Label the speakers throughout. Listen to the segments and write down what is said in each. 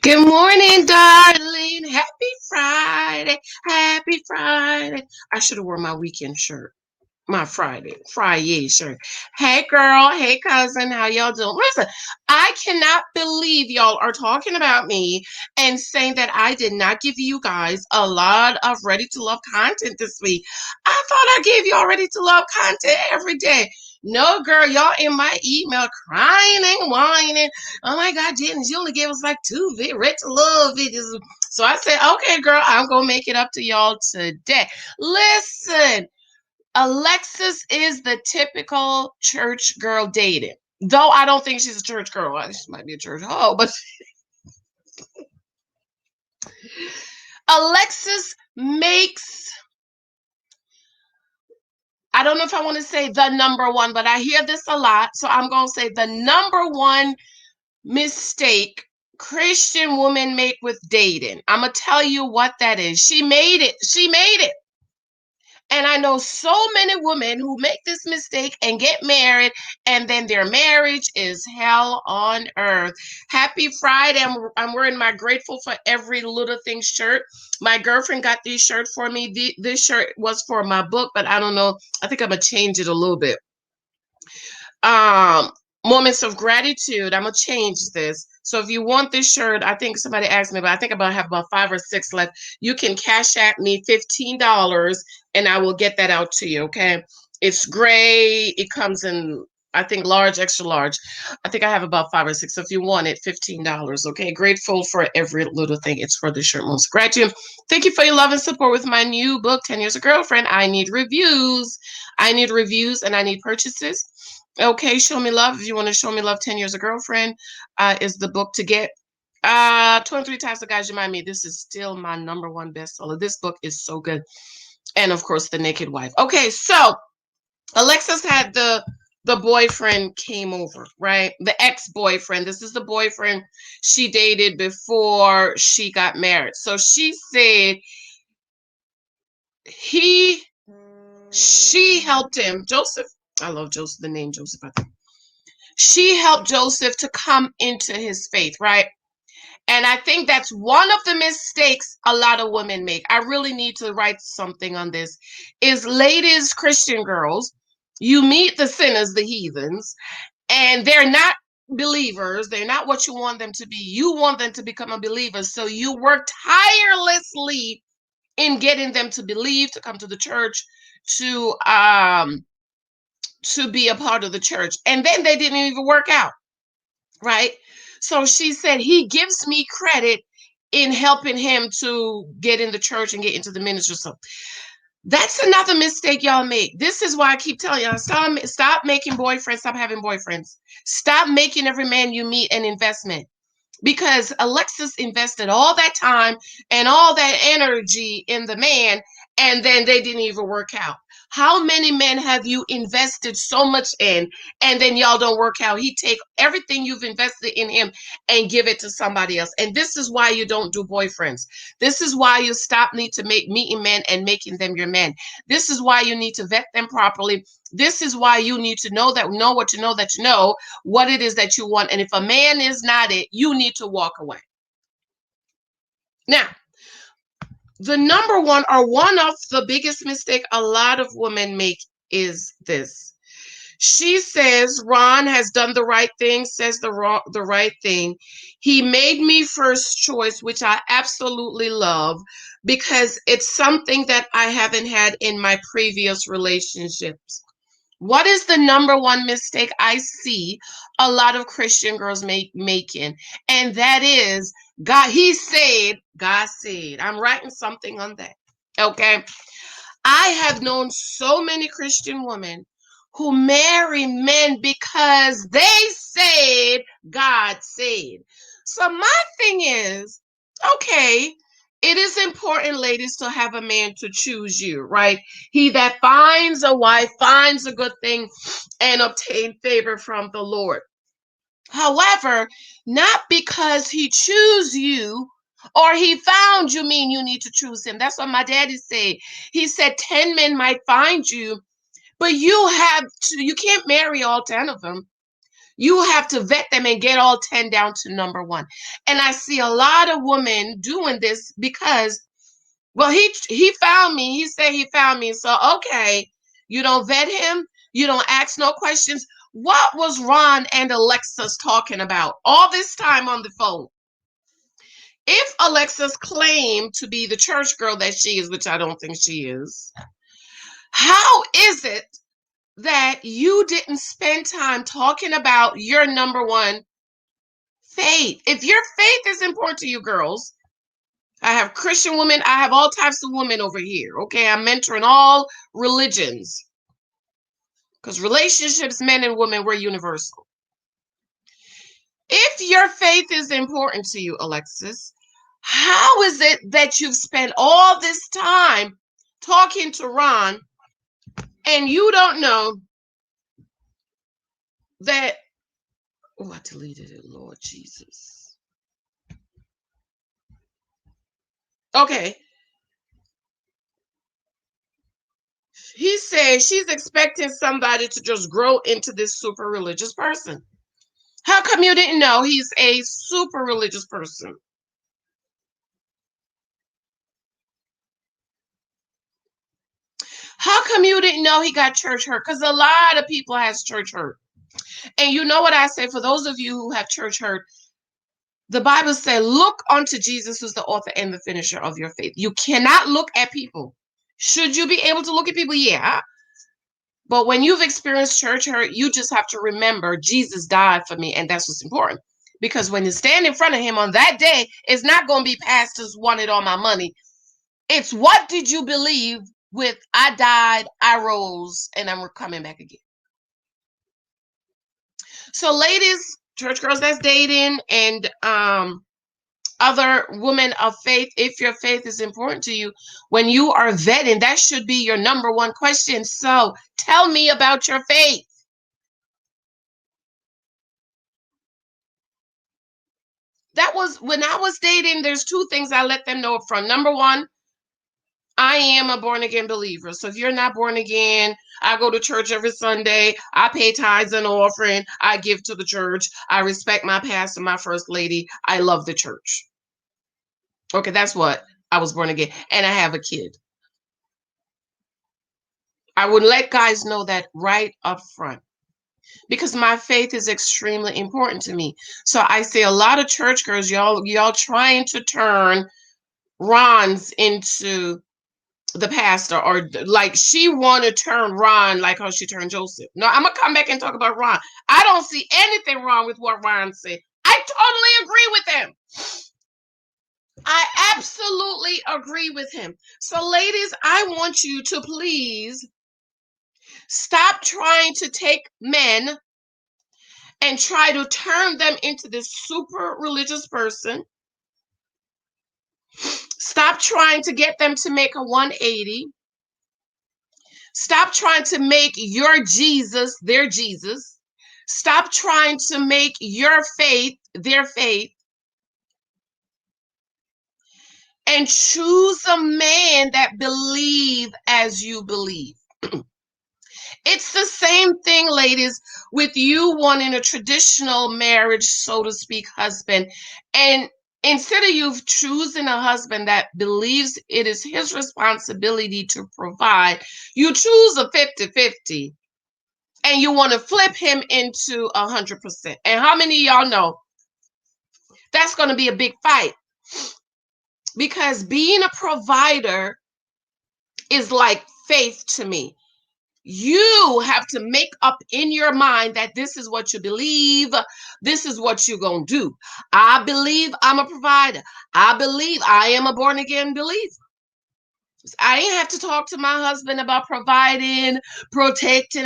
Speaker 1: Good morning, darling. Happy Friday. Happy Friday. I should have worn my weekend shirt. My Friday shirt. Hey, girl. Hey, cousin. How y'all doing? Listen, I cannot believe y'all are talking about me and saying that I did not give you guys a lot of ready to love content this week. I thought I gave y'all ready to love content every day. No, girl, y'all in my email crying and whining. Oh my God, Janice, you only gave us like two ready to love videos. So I said, okay, girl, I'm gonna make it up to y'all today. Listen. Alexis is the typical church girl dating. Though I don't think she's a church girl. Well, she might be a church hoe, but Alexis makes, I don't know if I want to say the number one, but I hear this a lot. So I'm going to say the number one mistake Christian women make with dating. I'm going to tell you what that is. She made it. She made it. And I know so many women who make this mistake and get married, and then their marriage is hell on earth. Happy Friday. I'm wearing my Grateful for Every Little Thing shirt. My girlfriend got this shirt for me. This shirt was for my book, but I don't know. I think I'm going to change it a little bit. Um, Moments of gratitude. I'm going to change this. So if you want this shirt, I think somebody asked me, but I think I'm going to have about 5 or 6 left. You can cash at me $15 and I will get that out to you. Okay. It's gray. It comes in, I think, large, extra large. I think I have about 5 or 6. So if you want it, $15. Okay. Grateful for every little thing. It's for the shirt. Most gratitude. Thank you for your love and support with my new book, 10 Years a Girlfriend. I need reviews. I need reviews and I need purchases. Okay, Show Me Love. If you want to show me love, 10 Years a Girlfriend is the book to get. 23 Times the Guys You Remind Me. This is still my number one bestseller. This book is so good. And of course, The Naked Wife. Okay, so Alexis had the boyfriend came over, right? The ex-boyfriend. This is the boyfriend she dated before she got married. So she said he she helped him. Joseph. I love Joseph, the name Joseph, I think. She helped Joseph to come into his faith, right? And I think that's one of the mistakes a lot of women make. I really need to write something on this. Is ladies, Christian girls, you meet the sinners, the heathens, and they're not believers. They're not what you want them to be. You want them to become a believer. So you work tirelessly in getting them to believe, to come to the church, to um to be a part of the church. And then they didn't even work out, right? So she said, he gives me credit in helping him to get in the church and get into the ministry. So that's another mistake y'all make. This is why I keep telling y'all, stop making boyfriends, stop having boyfriends. Stop making every man you meet an investment. Because Alexis invested all that time and all that energy in the man, and then they didn't even work out. How many men have you invested so much in, and then y'all don't work out? He take everything you've invested in him and give it to somebody else. And this is why you don't do boyfriends. This is why you stop need to make meeting men and making them your men. This is why you need to vet them properly. This is why you need to know what you know that you know what it is that you want. And if a man is not it, you need to walk away. Now, the number one or one of the biggest mistake a lot of women make is this. She says Ron has done the right thing, says the right thing. He made me first choice, which I absolutely love because it's something that I haven't had in my previous relationships. What is the number one mistake I see a lot of Christian girls making? And that is God said. I'm writing something on that. Okay. I have known so many Christian women who marry men because they said God said. So my thing is, okay, it is important, ladies, to have a man to choose you, right? He that finds a wife finds a good thing and obtain favor from the Lord. However, not because he choose you or he found you mean you need to choose him. That's what my daddy said. He said 10 men might find you, but you can't marry all 10 of them. You have to vet them and get all 10 down to number one. And I see a lot of women doing this because, well, he found me. He said he found me. So, okay, you don't vet him. You don't ask no questions. What was Ron and Alexis talking about all this time on the phone? If Alexis claimed to be the church girl that she is, which I don't think she is, how is it that you didn't spend time talking about your number one faith? If your faith is important to you, girls, I have Christian women, I have all types of women over here. Okay, I'm mentoring all religions because relationships, men and women, we're universal. If your faith is important to you, Alexis, how is it that you've spent all this time talking to Ron and you don't know that? Oh, I deleted it, Lord Jesus. Okay. He says she's expecting somebody to just grow into this super religious person. How come you didn't know he's a super religious person? How come you didn't know he got church hurt? Because a lot of people has church hurt. And you know what I say, for those of you who have church hurt, the Bible says, look unto Jesus, who's the author and the finisher of your faith. You cannot look at people. Should you be able to look at people? Yeah. But when you've experienced church hurt, you just have to remember Jesus died for me, and that's what's important. Because when you stand in front of him on that day, it's not going to be pastors wanted all my money. It's what did you believe with I died, I rose, and I'm coming back again. So ladies, church girls that's dating, and other women of faith, if your faith is important to you, when you are vetting, that should be your number one question. So tell me about your faith. That was when I was dating. There's two things I let them know up front. Number one, I am a born again believer. So if you're not born again, I go to church every Sunday. I pay tithes and offering. I give to the church. I respect my pastor, my first lady. I love the church. Okay, that's what I was born again. And I have a kid. I would let guys know that right up front because my faith is extremely important to me. So I see a lot of church girls, y'all trying to turn Ron's into the pastor, or like she want to turn Ron like how she turned Joseph. No, I'm gonna come back and talk about Ron. I don't see anything wrong with what Ron said. I totally agree with him. I absolutely agree with him. So ladies, I want you to please stop trying to take men and try to turn them into this super religious person. Stop trying to get them to make a 180. Stop trying to make your Jesus their Jesus. Stop trying to make your faith their faith. And choose a man that believe as you believe. It's the same thing, ladies, with you wanting a traditional marriage, so to speak, husband. And instead of you choosing a husband that believes it is his responsibility to provide, you choose a 50-50 and you want to flip him into 100%. And how many of y'all know that's going to be a big fight? Because being a provider is like faith to me. You have to make up in your mind that this is what you believe. This is what you're going to do. I believe I'm a provider. I believe I am a born again believer. I didn't have to talk to my husband about providing, protecting.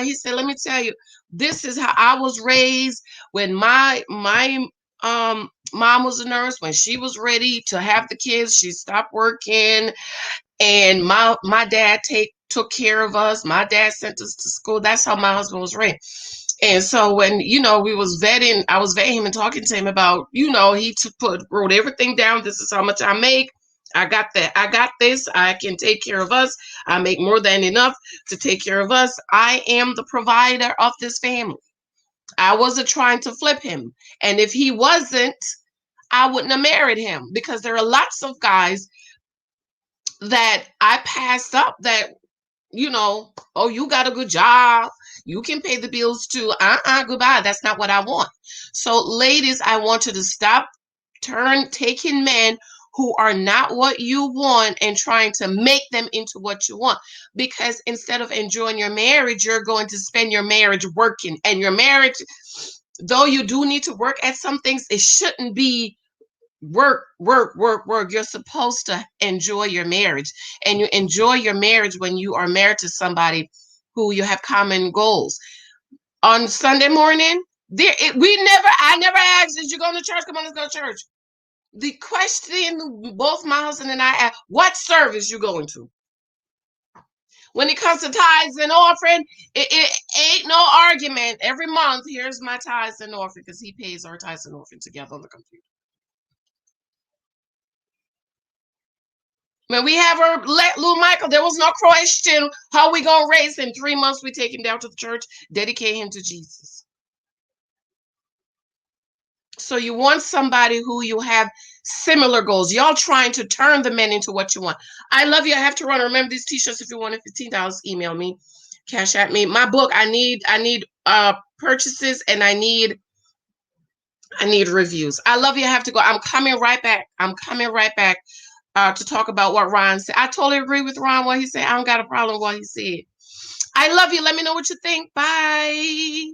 Speaker 1: He said, let me tell you, this is how I was raised. When my mom was a nurse, when she was ready to have the kids, she stopped working. And my dad took care of us. My dad sent us to school. That's how my husband was raised. And so when we was vetting, I was vetting him and talking to him about, he wrote everything down. This is how much I make. I got that. I got this. I can take care of us. I make more than enough to take care of us. I am the provider of this family. I wasn't trying to flip him. And if he wasn't, I wouldn't have married him, because there are lots of guys that I passed up that, oh, you got a good job. You can pay the bills too. Goodbye. That's not what I want. So, ladies, I want you to stop taking men who are not what you want and trying to make them into what you want. Because instead of enjoying your marriage, you're going to spend your marriage working. And your marriage, though you do need to work at some things, it shouldn't be work, work, work, work. You're supposed to enjoy your marriage, and you enjoy your marriage when you are married to somebody who you have common goals. On Sunday morning, I never asked, did you go to church? Come on, let's go to church. The question both my husband and I asked, what service you going to? When it comes to tithes and offering, it ain't no argument. Every month, here's my tithes and offering, because he pays our tithes and offering together on the computer. When we have her, little Michael, there was no question how we gonna raise him. 3 months, we take him down to the church, dedicate him to Jesus. So you want somebody who you have similar goals. Y'all trying to turn the men into what you want. I love you. I have to run. Remember these t-shirts. If you want $15, email me, cash at me. My book. I need purchases, and I need reviews. I love you. I have to go. I'm coming right back. To talk about what Ron said. I totally agree with Ron, what he said. I don't got a problem with what he said. I love you. Let me know what you think. Bye.